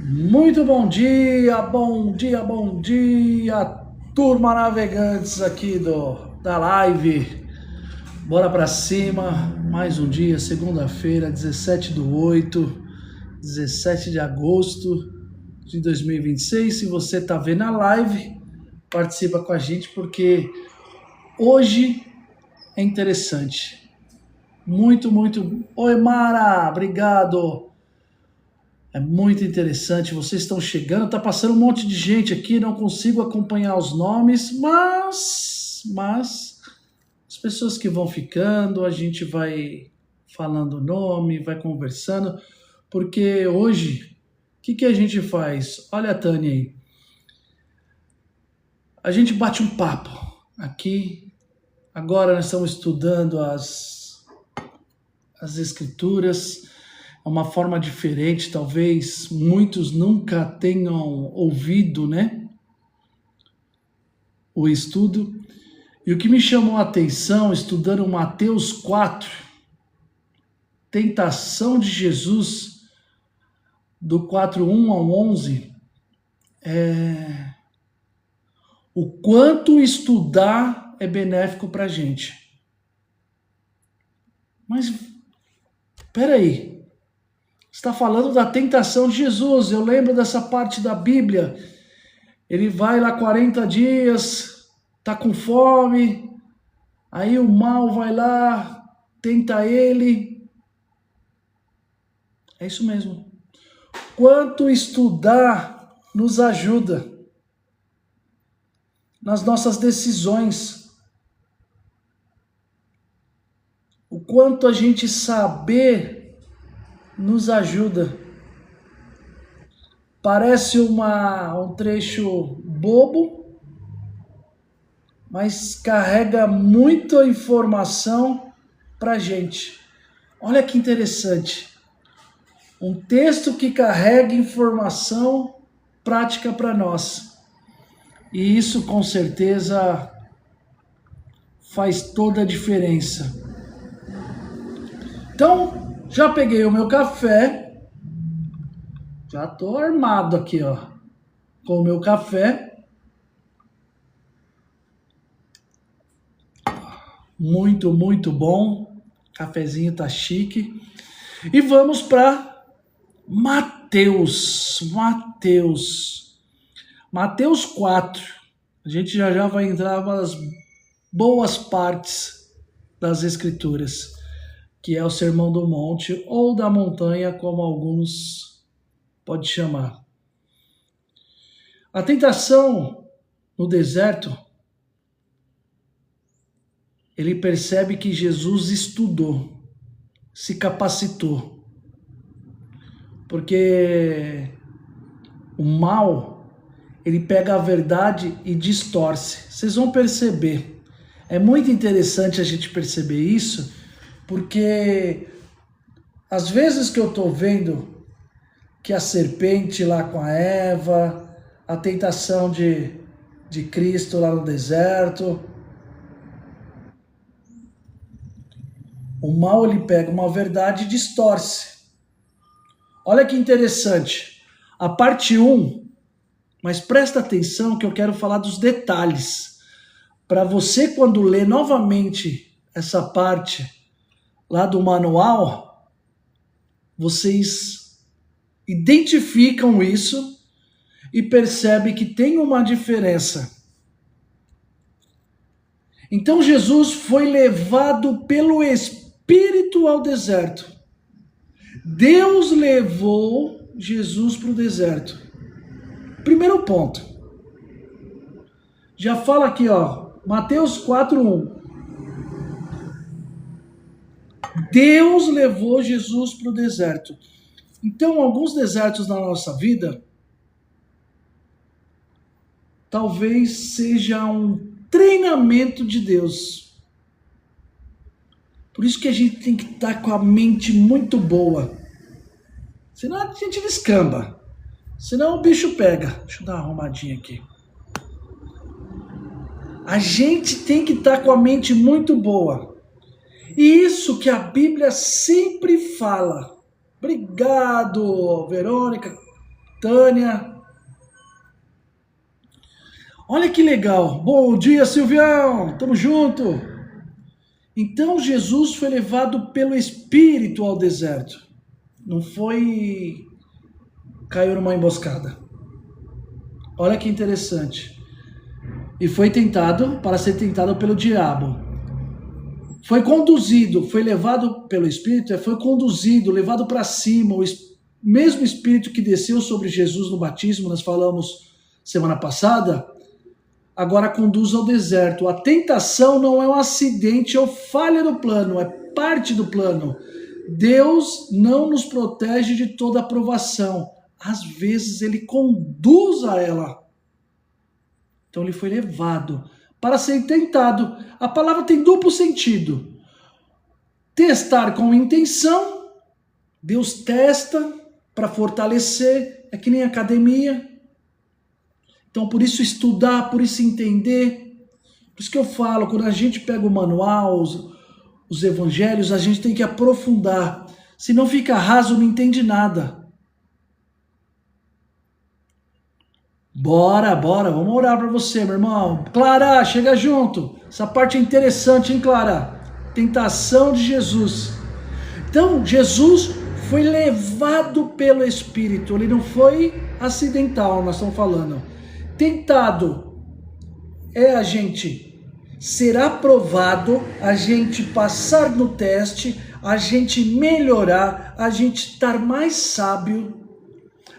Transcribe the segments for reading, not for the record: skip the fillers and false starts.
Muito bom dia, turma navegantes aqui da live. Bora pra cima, mais um dia, segunda-feira, 17/8, 17 de agosto de 2026. Se você tá vendo a live, participa com a gente porque hoje é interessante. Muito. Oi, Mara, obrigado. É muito interessante, vocês estão chegando, tá passando um monte de gente aqui, não consigo acompanhar os nomes, mas as pessoas que vão ficando, a gente vai falando o nome, vai conversando, porque hoje, o que a gente faz? Olha a Tânia aí, a gente bate um papo aqui, agora nós estamos estudando as escrituras, é uma forma diferente, talvez muitos nunca tenham ouvido, né, o estudo. E o que me chamou a atenção, estudando Mateus 4, tentação de Jesus, do 4:1 ao 11, o quanto estudar é benéfico para a gente. Mas, peraí, está falando da tentação de Jesus, eu lembro dessa parte da Bíblia. Ele vai lá 40 dias, tá com fome, aí o mal vai lá, tenta ele. É isso mesmo. Quanto estudar nos ajuda nas nossas decisões. O quanto a gente saber nos ajuda. Parece um trecho bobo, mas carrega muita informação para gente. Olha que interessante. Um texto que carrega informação prática para nós. E isso com certeza faz toda a diferença. Então, já peguei o meu café. Já estou armado aqui, ó, com o meu café. Muito bom. Cafezinho tá chique. E vamos para Mateus 4. A gente já vai entrar nas boas partes das Escrituras, que é o Sermão do Monte ou da montanha, como alguns podem chamar. A tentação no deserto, ele percebe que Jesus estudou, se capacitou, porque o mal, ele pega a verdade e distorce. Vocês vão perceber. É muito interessante a gente perceber isso, porque às vezes que eu estou vendo que a serpente lá com a Eva, a tentação de Cristo lá no deserto, o mal ele pega uma verdade e distorce. Olha que interessante. A parte 1, mas presta atenção que eu quero falar dos detalhes. Para você, quando lê novamente essa parte lá do manual, vocês identificam isso e percebem que tem uma diferença. Então Jesus foi levado pelo Espírito ao deserto. Deus levou Jesus para o deserto. Primeiro ponto. Já fala aqui, ó, Mateus 4:1. Deus levou Jesus para o deserto. Então, alguns desertos na nossa vida talvez seja um treinamento de Deus. Por isso que a gente tem que estar com a mente muito boa. Senão a gente descamba. Senão o bicho pega. Deixa eu dar uma arrumadinha aqui. A gente tem que estar com a mente muito boa. E isso que a Bíblia sempre fala. Obrigado, Verônica, Tânia. Olha que legal. Bom dia, Silvião. Tamo junto. Então Jesus foi levado pelo Espírito ao deserto. Não foi... caiu numa emboscada. Olha que interessante. E foi tentado para ser tentado pelo diabo. Foi conduzido, foi levado pelo Espírito, foi conduzido, levado para cima. O mesmo Espírito que desceu sobre Jesus no batismo, nós falamos semana passada, agora conduz ao deserto. A tentação não é um acidente ou falha do plano, é parte do plano. Deus não nos protege de toda aprovação. Às vezes ele conduz a ela. Então ele foi levado para ser tentado. A palavra tem duplo sentido. Testar com intenção. Deus testa para fortalecer. É que nem academia. Então por isso estudar, por isso entender. Por isso que eu falo, quando a gente pega o manual, os evangelhos, a gente tem que aprofundar. Se não fica raso, não entende nada. Bora, vamos orar para você, meu irmão. Clara, chega junto. Essa parte é interessante, hein, Clara? Tentação de Jesus. Então, Jesus foi levado pelo Espírito. Ele não foi acidental, nós estamos falando. Tentado é a gente ser aprovado, a gente passar no teste, a gente melhorar, a gente estar mais sábio,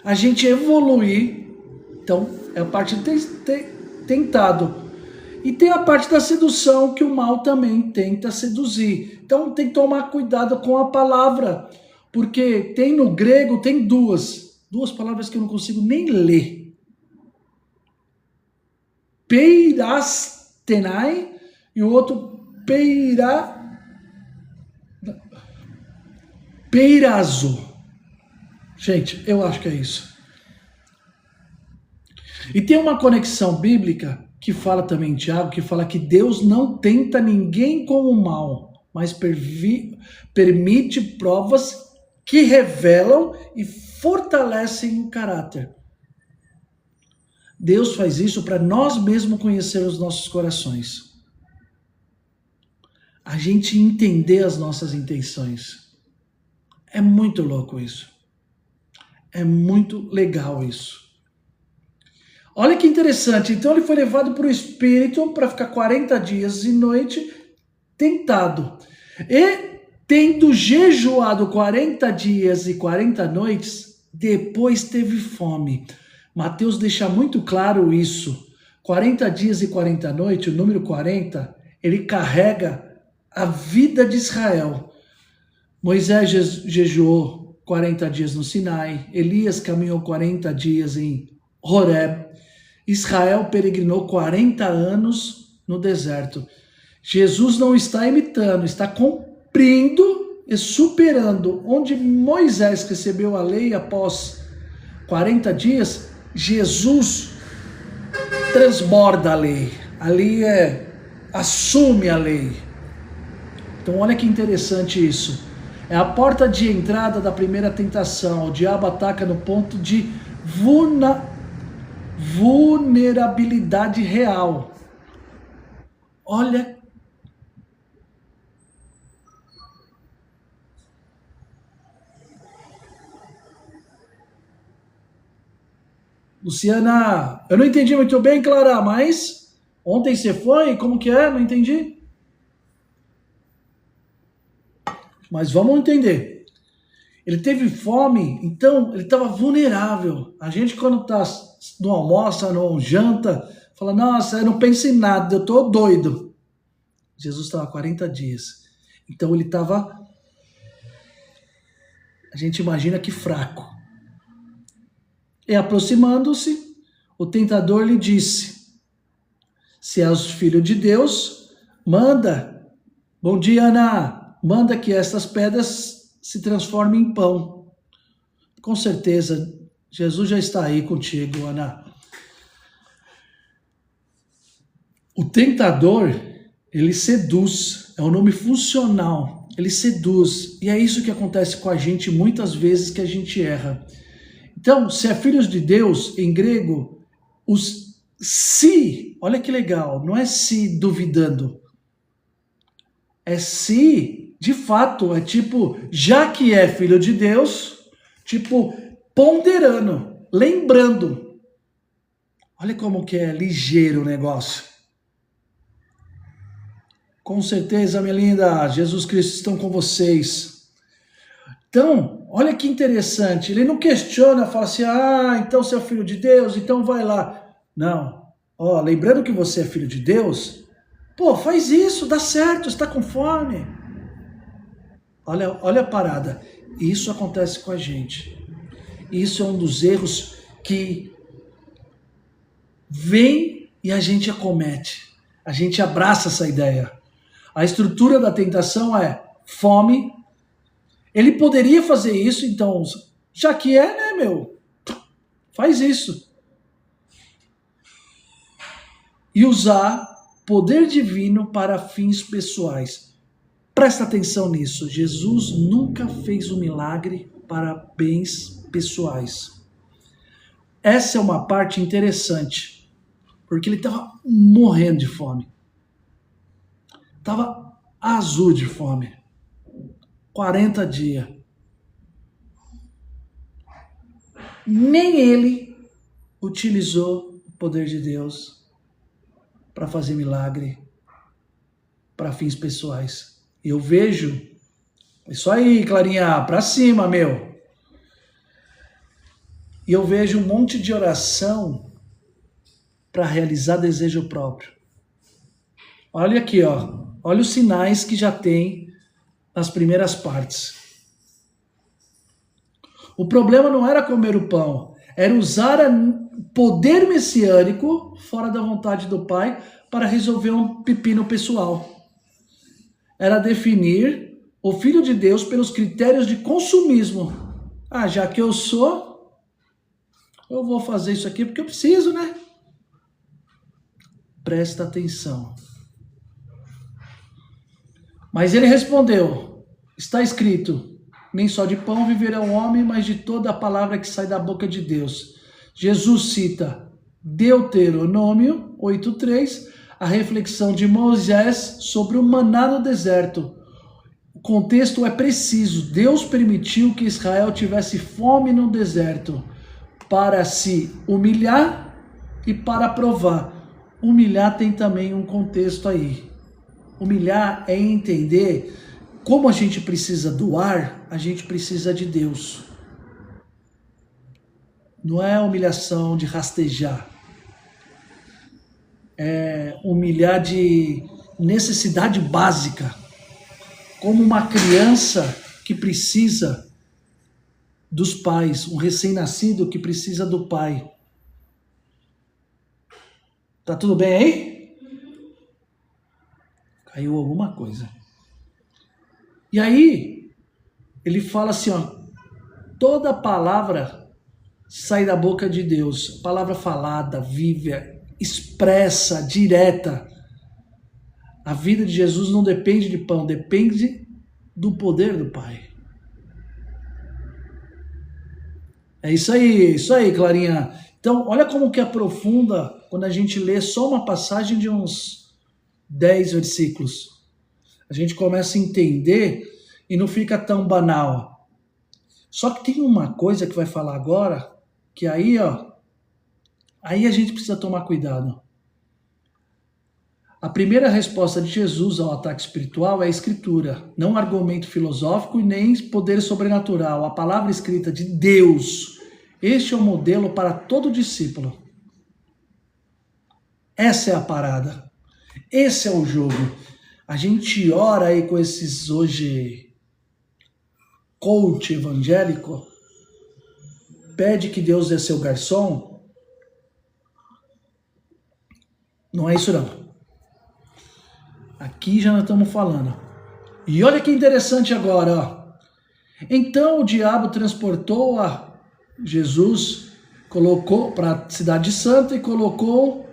a gente evoluir. Então, é a parte tentado. E tem a parte da sedução, que o mal também tenta seduzir. Então, tem que tomar cuidado com a palavra, porque tem no grego, tem duas palavras que eu não consigo nem ler. Peirastenai e o outro peirazo. Gente, eu acho que é isso. E tem uma conexão bíblica que fala também em Tiago, que fala que Deus não tenta ninguém com o mal, mas permite provas que revelam e fortalecem o caráter. Deus faz isso para nós mesmos conhecer os nossos corações. A gente entender as nossas intenções. É muito louco isso. É muito legal isso. Olha que interessante, então ele foi levado para o Espírito para ficar 40 dias e noite tentado. E tendo jejuado 40 dias e 40 noites, depois teve fome. Mateus deixa muito claro isso. 40 dias e 40 noites, o número 40, ele carrega a vida de Israel. Moisés jejuou 40 dias no Sinai, Elias caminhou 40 dias em Horeb. Israel peregrinou 40 anos no deserto. Jesus não está imitando, está cumprindo e superando. Onde Moisés recebeu a lei após 40 dias, Jesus transborda a lei. Ali assume a lei. Então olha que interessante isso. É a porta de entrada da tentação. O diabo ataca no ponto de vulnerabilidade real. Olha. Luciana, eu não entendi muito bem, Clara, mas ontem você foi? Como que é? Não entendi. Mas vamos entender. Ele teve fome, então ele estava vulnerável. A gente quando está no almoço, no janta, fala, nossa, eu não penso em nada, eu estou doido. Jesus estava 40 dias. Então ele estava, a gente imagina que fraco. E aproximando-se, o tentador lhe disse, se és filho de Deus, manda. Bom dia, Ana. Manda que estas pedras se transformem em pão. Com certeza, Jesus já está aí contigo, Ana. O tentador, ele seduz, é um nome funcional, ele seduz, e é isso que acontece com a gente muitas vezes que a gente erra. Então, se é filhos de Deus, em grego, os se, olha que legal, não é se duvidando. É se, de fato, é tipo, já que é filho de Deus, tipo, ponderando, lembrando. Olha como que é ligeiro o negócio. Com certeza, minha linda, Jesus Cristo estão com vocês. Então, olha que interessante, ele não questiona, fala assim, então você é filho de Deus, então vai lá. Não, lembrando que você é filho de Deus, faz isso, dá certo, está com fome. Olha a parada, isso acontece com a gente. Isso é um dos erros que vem e a gente acomete. A gente abraça essa ideia. A estrutura da tentação é fome. Ele poderia fazer isso, então, já que é, né, faz isso. E usar poder divino para fins pessoais. Presta atenção nisso. Jesus nunca fez um milagre para bens pessoais. Essa é uma parte interessante, porque ele estava morrendo de fome. Estava azul de fome. 40 dias. Nem ele utilizou o poder de Deus para fazer milagre para fins pessoais. E eu vejo, isso aí, Clarinha, para cima, E eu vejo um monte de oração para realizar desejo próprio. Olha aqui, olha os sinais que já tem nas primeiras partes. O problema não era comer o pão, era usar o poder messiânico fora da vontade do Pai para resolver um pepino pessoal. Era definir o Filho de Deus pelos critérios de consumismo. Já que eu vou fazer isso aqui porque eu preciso, né? Presta atenção. Mas ele respondeu, está escrito, nem só de pão viverá o homem, mas de toda a palavra que sai da boca de Deus. Jesus cita Deuteronômio 8:3, a reflexão de Moisés sobre o maná no deserto. O contexto é preciso. Deus permitiu que Israel tivesse fome no deserto para se humilhar e para provar. Humilhar tem também um contexto aí. Humilhar é entender como a gente precisa doar, a gente precisa de Deus. Não é humilhação de rastejar. É humilhar de necessidade básica. Como uma criança que precisa dos pais, um recém-nascido que precisa do pai. Tá tudo bem aí? Caiu alguma coisa. E aí, ele fala assim, toda palavra sai da boca de Deus. Palavra falada, viva, expressa, direta. A vida de Jesus não depende de pão, depende do poder do Pai. É isso aí, Clarinha. Então, olha como que aprofunda quando a gente lê só uma passagem de uns 10 versículos. A gente começa a entender e não fica tão banal. Só que tem uma coisa que vai falar agora, que aí a gente precisa tomar cuidado. A primeira resposta de Jesus ao ataque espiritual é a escritura, não argumento filosófico e nem poder sobrenatural, a palavra escrita de Deus. Este é o modelo para todo discípulo. Essa é a parada. Esse é o jogo. A gente ora aí com esses hoje coach evangélico, pede que Deus é seu garçom. Não é isso não. Aqui já nós estamos falando. E olha que interessante agora. Então o diabo transportou a Jesus, colocou para a cidade santa e colocou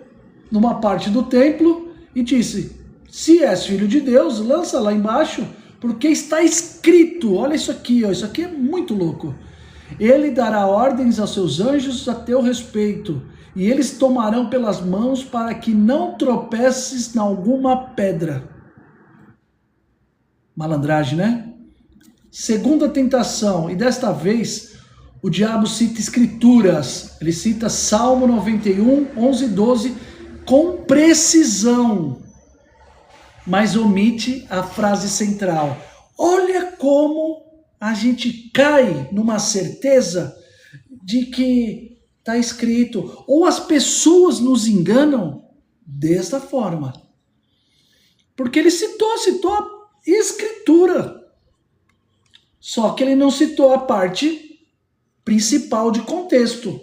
numa parte do templo e disse, se és filho de Deus, lança lá embaixo, porque está escrito, olha isso aqui é muito louco, Ele dará ordens aos seus anjos a teu respeito, e eles tomarão pelas mãos para que não tropeces em alguma pedra. Malandragem, né? Segunda tentação, e desta vez o diabo cita escrituras. Ele cita Salmo 91, 11 e 12 com precisão, mas omite a frase central. Olha como a gente cai numa certeza de que está escrito, ou as pessoas nos enganam desta forma. Porque ele citou a escritura. Só que ele não citou a parte principal de contexto.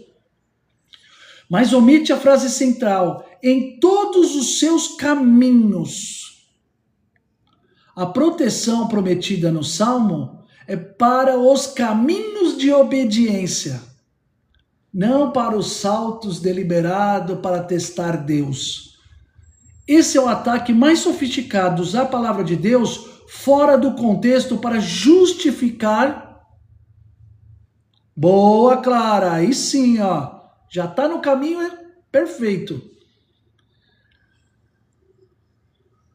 Mas omite a frase central, em todos os seus caminhos. A proteção prometida no Salmo é para os caminhos de obediência, não para os saltos deliberados para testar Deus. Esse é o ataque mais sofisticado, usar a palavra de Deus fora do contexto para justificar. Boa, Clara, aí sim, ó, já está no caminho, é perfeito.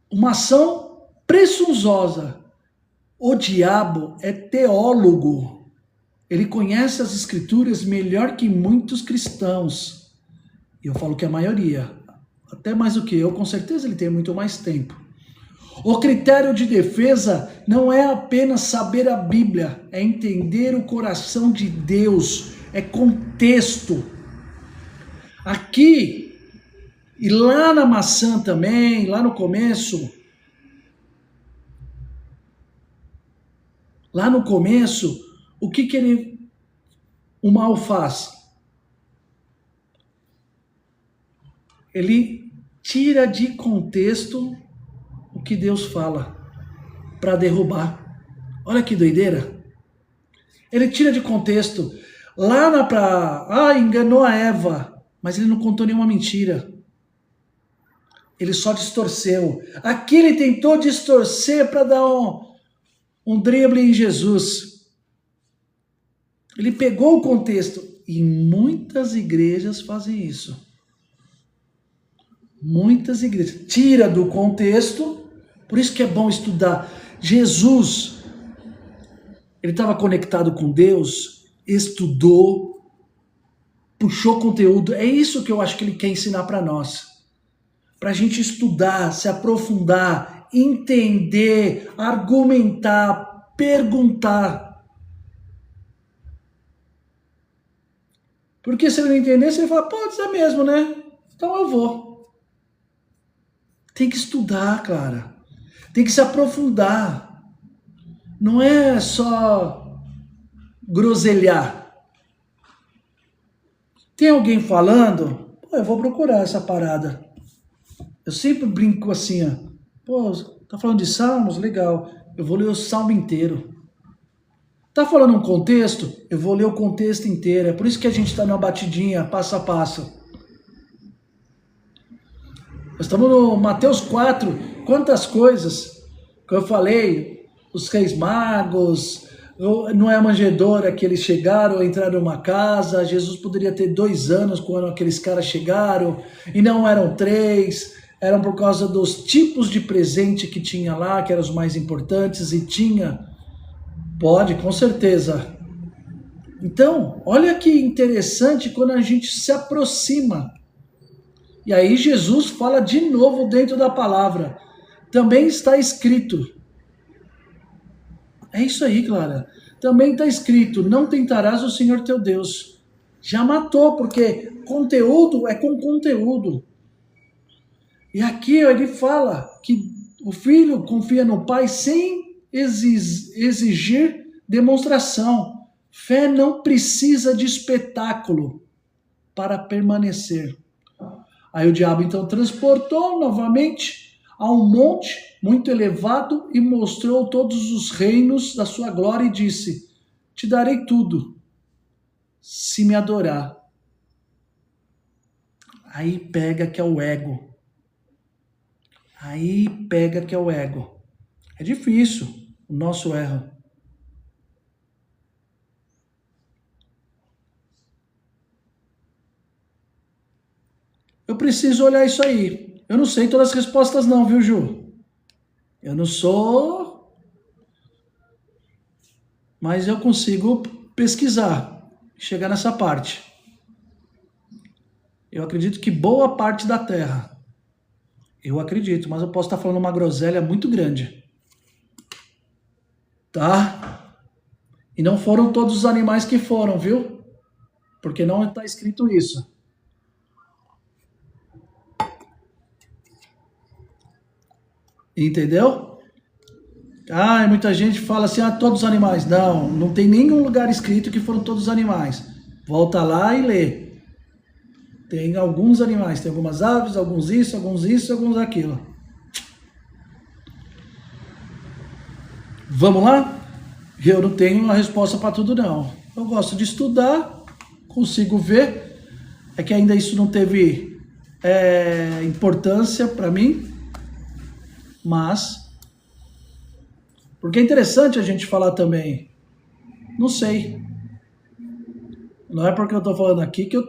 Uma ação presunçosa. O diabo é teólogo. Ele conhece as escrituras melhor que muitos cristãos. E eu falo que a maioria, até mais do que eu, com certeza ele tem muito mais tempo. O critério de defesa não é apenas saber a Bíblia, é entender o coração de Deus, é contexto. Aqui, e lá na maçã também, lá no começo, o que o mal faz? Ele tira de contexto o que Deus fala para derrubar. Olha que doideira. Ele tira de contexto. Enganou a Eva, mas ele não contou nenhuma mentira. Ele só distorceu. Aqui ele tentou distorcer para dar um drible em Jesus. Ele pegou o contexto. E muitas igrejas fazem isso. Muitas igrejas. Tira do contexto. Por isso que é bom estudar. Jesus, ele estava conectado com Deus, estudou, puxou conteúdo. É isso que eu acho que ele quer ensinar para nós. Para a gente estudar, se aprofundar, entender, argumentar, perguntar. Porque se ele não entender, você fala, pode ser mesmo, né? Então eu vou. Tem que estudar, Clara. Tem que se aprofundar. Não é só groselhar. Tem alguém falando? Pô, eu vou procurar essa parada. Eu sempre brinco assim, ó. Pô, tá falando de salmos? Legal. Eu vou ler o salmo inteiro. Tá falando um contexto? Eu vou ler o contexto inteiro. É por isso que a gente tá numa batidinha, passo a passo. Nós estamos no Mateus 4, quantas coisas que eu falei, os reis magos, não é a manjedoura que eles chegaram, entraram numa casa, Jesus poderia ter 2 anos quando aqueles caras chegaram, e não eram 3, eram por causa dos tipos de presente que tinha lá, que eram os mais importantes, e tinha, pode, com certeza. Então, olha que interessante quando a gente se aproxima. E aí Jesus fala de novo dentro da palavra. Também está escrito. É isso aí, Clara. Também está escrito, não tentarás o Senhor teu Deus. Já matou, porque conteúdo é com conteúdo. E aqui ele fala que o filho confia no pai sem exigir demonstração. Fé não precisa de espetáculo para permanecer. Aí o diabo então transportou novamente a um monte muito elevado e mostrou todos os reinos da sua glória e disse, te darei tudo, se me adorar. Aí pega que é o ego. É difícil o nosso erro. eu preciso olhar isso aí. Eu não sei todas as respostas não, viu, Ju? Eu não sou... Mas eu consigo pesquisar, chegar nessa parte. Eu acredito que boa parte da Terra. Eu acredito, mas eu posso estar falando uma groselha muito grande. Tá? E não foram todos os animais que foram, viu? Porque não está escrito isso. Entendeu? Ah, muita gente fala assim, todos os animais. Não, não tem nenhum lugar escrito que foram todos os animais. Volta lá e lê. Tem alguns animais, tem algumas aves, alguns isso, alguns aquilo. Vamos lá? Eu não tenho uma resposta para tudo, não. Eu gosto de estudar, consigo ver. É que ainda isso não teve importância para mim, mas... Porque é interessante a gente falar também. Não sei. Não é porque eu estou falando aqui que eu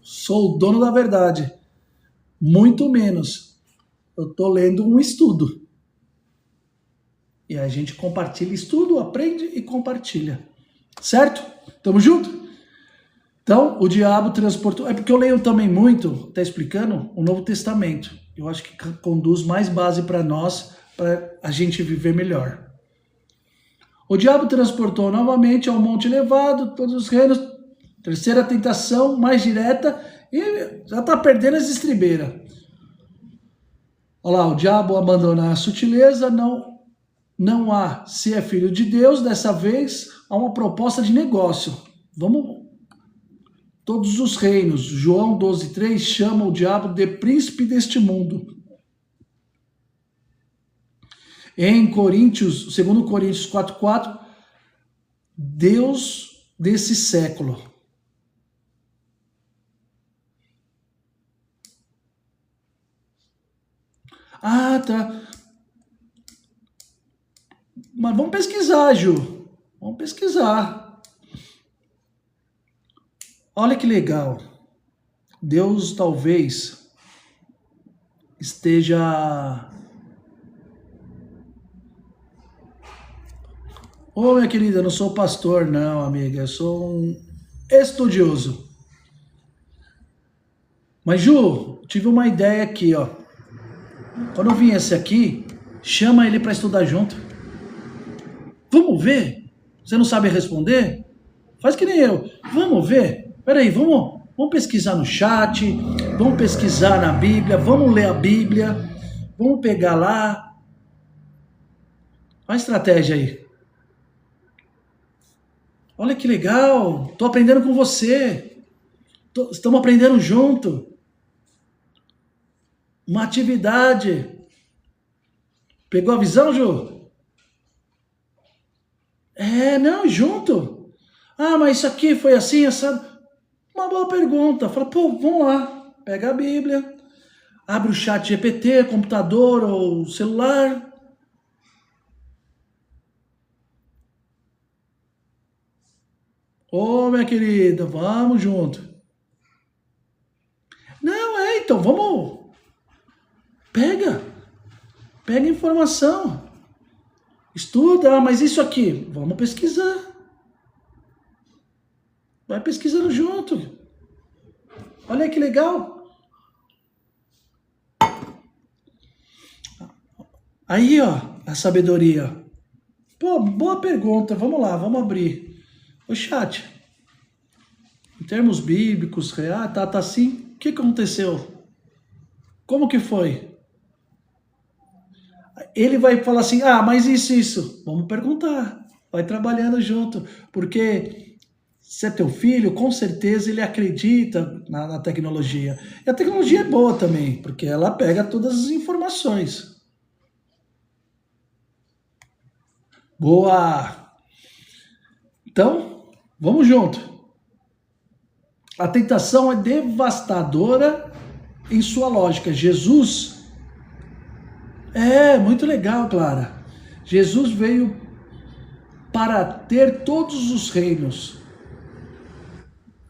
sou o dono da verdade. Muito menos. Eu estou lendo um estudo. E a gente compartilha estudo, aprende e compartilha. Certo? Tamo junto? Então, o diabo transportou... É porque eu leio também muito, tá explicando, o Novo Testamento. Eu acho que conduz mais base para nós, para a gente viver melhor. O diabo transportou novamente ao monte elevado, todos os reinos, terceira tentação, mais direta, e já está perdendo as estribeiras. Olha lá, o diabo abandona a sutileza, não há, se é filho de Deus, dessa vez há uma proposta de negócio. Vamos, todos os reinos, João 12,3 chama o diabo de príncipe deste mundo. Em Coríntios, 2 Coríntios 4,4, Deus desse século. Ah, tá. Mas vamos pesquisar, Ju. Vamos pesquisar. Olha que legal. Deus talvez esteja... Ô, minha querida, eu não sou pastor, não, amiga. Eu sou um estudioso. Mas, Ju, tive uma ideia aqui, ó. Quando eu viesse aqui, chama ele para estudar junto. Vamos ver? Você não sabe responder? Faz que nem eu. Vamos ver? Peraí, vamos pesquisar no chat, vamos pesquisar na Bíblia, vamos ler a Bíblia, vamos pegar lá. Olha a estratégia aí. Olha que legal, estou aprendendo com você. Estamos aprendendo junto. Uma atividade. Pegou a visão, Ju? Não, junto. Ah, mas isso aqui foi assim, essa... Uma boa pergunta. Fala, pô, vamos lá. Pega a Bíblia, abre o chat GPT, computador ou celular. Ô, minha querida, vamos junto. Não, então, vamos... Pega informação. Estuda, mas isso aqui, vamos pesquisar. Vai pesquisando junto. Olha que legal. Aí, ó, a sabedoria. Pô, boa pergunta. Vamos lá, vamos abrir. O chat. Em termos bíblicos, tá assim. O que aconteceu? Como que foi? Ele vai falar assim, mas isso. Vamos perguntar. Vai trabalhando junto. Porque se é teu filho, com certeza ele acredita na tecnologia. E a tecnologia é boa também, porque ela pega todas as informações. Boa! Então, vamos junto. A tentação é devastadora em sua lógica. Jesus... muito legal, Clara. Jesus veio para ter todos os reinos.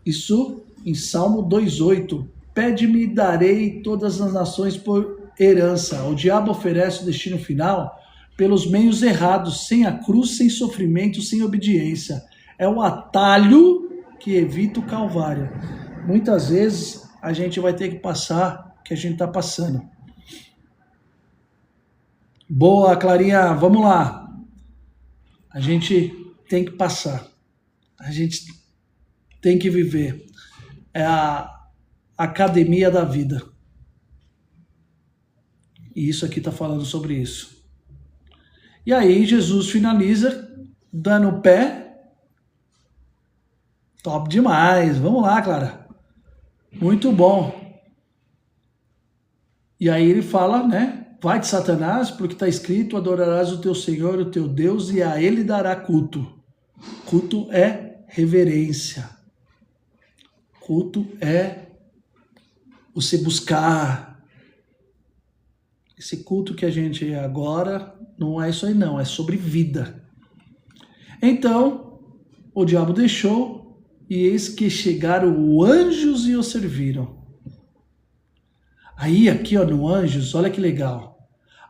Isso em Salmo 2,8. pede-me e darei todas as nações por herança. O diabo oferece o destino final pelos meios errados, sem a cruz, sem sofrimento, sem obediência. É o atalho que evita o calvário. Muitas vezes a gente vai ter que passar o que a gente está passando. Boa, Clarinha, vamos lá. A gente tem que passar. A gente tem que viver. É a academia da vida. E isso aqui está falando sobre isso. E aí Jesus finaliza dando o pé. Top demais. Vamos lá, Clara. Muito bom. E aí ele fala, né? Vai de Satanás, porque está escrito, adorarás o teu Senhor, o teu Deus, e a ele dará culto. Culto é reverência. Culto é você buscar. Esse culto que a gente agora não é isso aí não, é sobre vida. Então, o diabo deixou, e eis que chegaram anjos e o serviram. Aí aqui ó, no Anjos, olha que legal.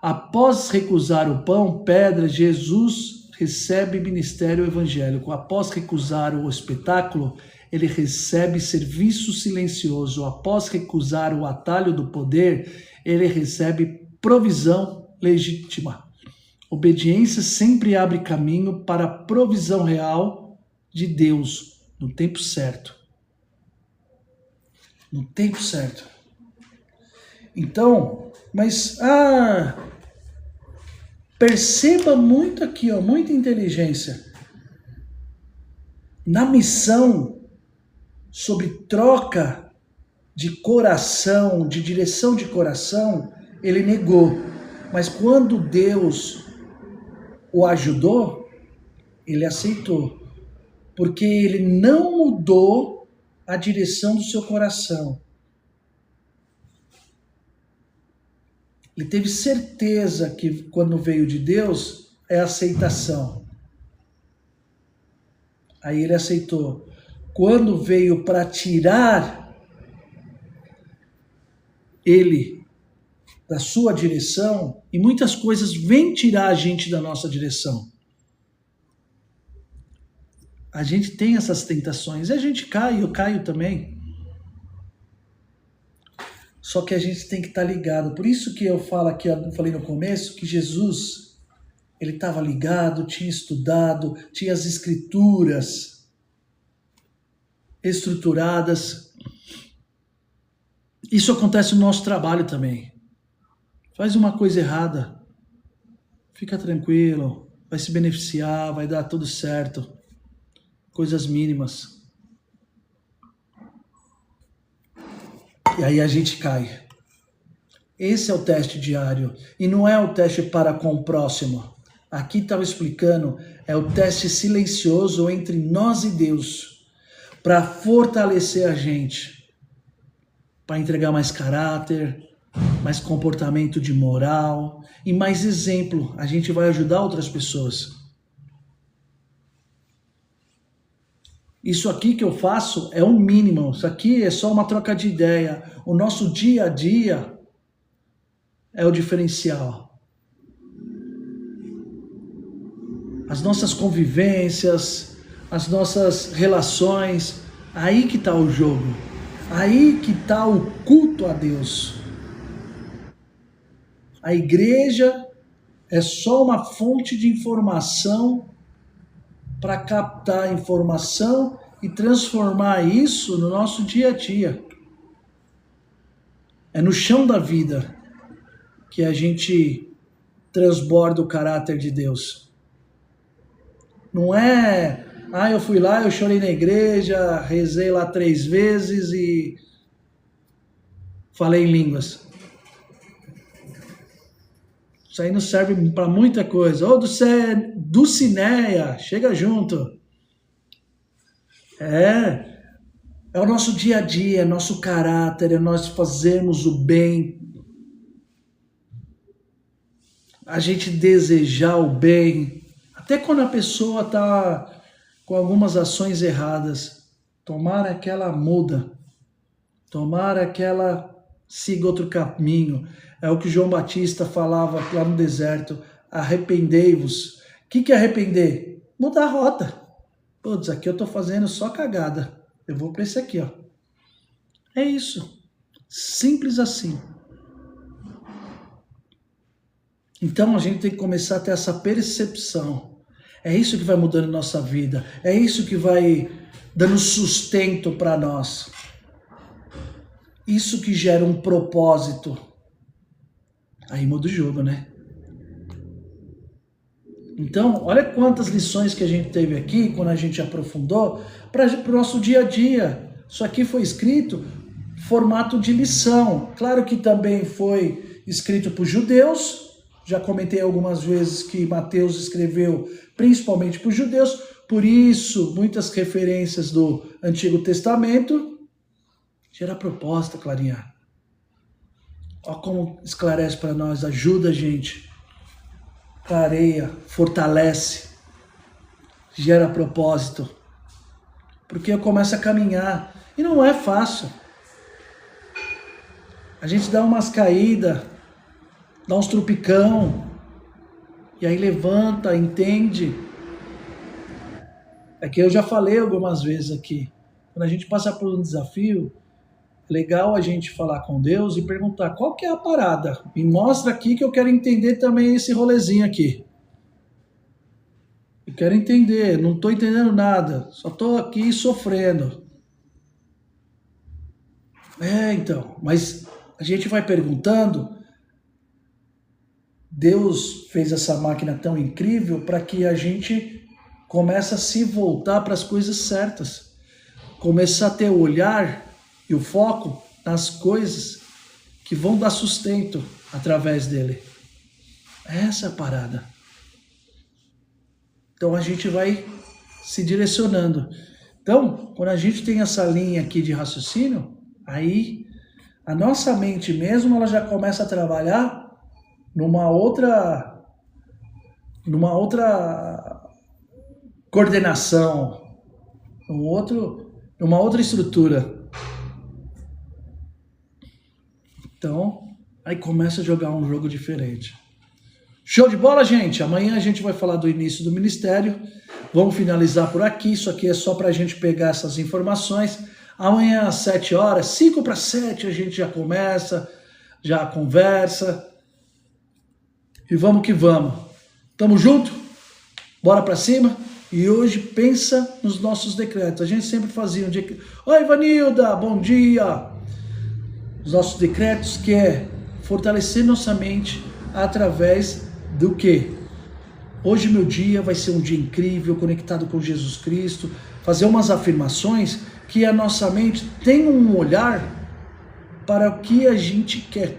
Após recusar o pão, pedra, Jesus recebe ministério evangélico. Após recusar o espetáculo, ele recebe serviço silencioso. Após recusar o atalho do poder, ele recebe provisão legítima. Obediência sempre abre caminho para a provisão real de Deus, no tempo certo. No tempo certo. Então, mas perceba muito aqui, ó, muita inteligência. Na missão sobre troca de coração, de direção de coração, ele negou. Mas quando Deus o ajudou, ele aceitou. Porque ele não mudou a direção do seu coração. Ele teve certeza que quando veio de Deus é aceitação. Aí ele aceitou. Quando veio para tirar ele da sua direção, e muitas coisas vêm tirar a gente da nossa direção. A gente tem essas tentações, e a gente cai, eu caio também. Só que a gente tem que estar ligado. Por isso que eu falo aqui, eu falei no começo, que Jesus, ele estava ligado, tinha estudado, tinha as escrituras estruturadas. Isso acontece no nosso trabalho também. Faz uma coisa errada, fica tranquilo, vai se beneficiar, vai dar tudo certo. Coisas mínimas. E aí a gente cai. Esse é o teste diário. E não é o teste para com o próximo. Aqui estava explicando, é o teste silencioso entre nós e Deus. Para fortalecer a gente. Para entregar mais caráter, mais comportamento de moral e mais exemplo. A gente vai ajudar outras pessoas. Isso aqui que eu faço é o mínimo. Isso aqui é só uma troca de ideia. O nosso dia a dia é o diferencial. As nossas convivências, as nossas relações, aí que está o jogo. Aí que está o culto a Deus. A igreja é só uma fonte de informação para captar informação e transformar isso no nosso dia a dia. É no chão da vida que a gente transborda o caráter de Deus. Não é, eu fui lá, eu chorei na igreja, rezei lá 3 vezes e falei em línguas. Isso aí não serve para muita coisa. Ô, Dulcineia, chega junto. É o nosso dia a dia, é nosso caráter, é nós fazermos o bem. A gente desejar o bem. Até quando a pessoa está com algumas ações erradas. Tomara que ela muda. Tomara que ela siga outro caminho. É o que João Batista falava lá no deserto. Arrependei-vos. O que é arrepender? Mudar a rota. Putz, aqui eu tô fazendo só cagada. Eu vou para esse aqui, ó. É isso. Simples assim. Então a gente tem que começar a ter essa percepção. É isso que vai mudando nossa vida. É isso que vai dando sustento para nós. Isso que gera um propósito. Aí muda o jogo, né? Então, olha quantas lições que a gente teve aqui, quando a gente aprofundou, para o nosso dia a dia. Isso aqui foi escrito formato de lição. Claro que também foi escrito para os judeus. Já comentei algumas vezes que Mateus escreveu principalmente para os judeus. Por isso, muitas referências do Antigo Testamento. Gera proposta, Clarinha. Olha como esclarece para nós, ajuda a gente. Clareia, fortalece, gera propósito. Porque eu começo a caminhar. E não é fácil. A gente dá umas caídas, dá uns trupicão, e aí levanta, entende. É que eu já falei algumas vezes aqui. Quando a gente passa por um desafio, é legal a gente falar com Deus e perguntar qual que é a parada. Me mostra aqui que eu quero entender também esse rolezinho aqui. Eu quero entender, não estou entendendo nada. Só estou aqui sofrendo. Então, mas a gente vai perguntando. Deus fez essa máquina tão incrível para que a gente comece a se voltar para as coisas certas. Começar a ter o olhar e o foco nas coisas que vão dar sustento através dele. Essa é a parada. Então a gente vai se direcionando. Então, quando a gente tem essa linha aqui de raciocínio, aí a nossa mente mesmo, ela já começa a trabalhar numa outra coordenação, numa outra estrutura. Então, aí começa a jogar um jogo diferente. Show de bola, gente? Amanhã a gente vai falar do início do ministério. Vamos finalizar por aqui. Isso aqui é só para a gente pegar essas informações. Amanhã às 7 horas, 5 para 7, a gente já começa, já conversa. E vamos que vamos. Tamo junto? Bora para cima? E hoje pensa nos nossos decretos. A gente sempre fazia um dia... Oi, Ivanilda, bom dia! Os nossos decretos que é fortalecer nossa mente através do quê? Hoje meu dia vai ser um dia incrível, conectado com Jesus Cristo, fazer umas afirmações que a nossa mente tem um olhar para o que a gente quer.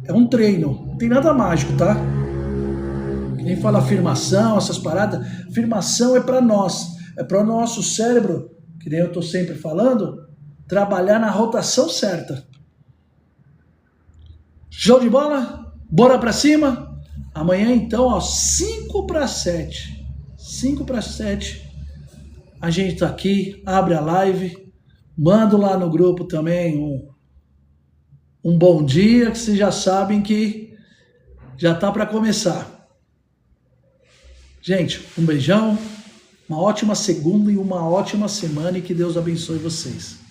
É um treino, não tem nada mágico, tá? Que nem fala afirmação, essas paradas. Afirmação é para nós, é para o nosso cérebro, que nem eu estou sempre falando, trabalhar na rotação certa. Show de bola? Bora pra cima? Amanhã então, ó, 5 para 7. 5 para 7. A gente tá aqui, abre a live, mando lá no grupo também um bom dia, que vocês já sabem que já tá para começar. Gente, um beijão, uma ótima segunda e uma ótima semana e que Deus abençoe vocês.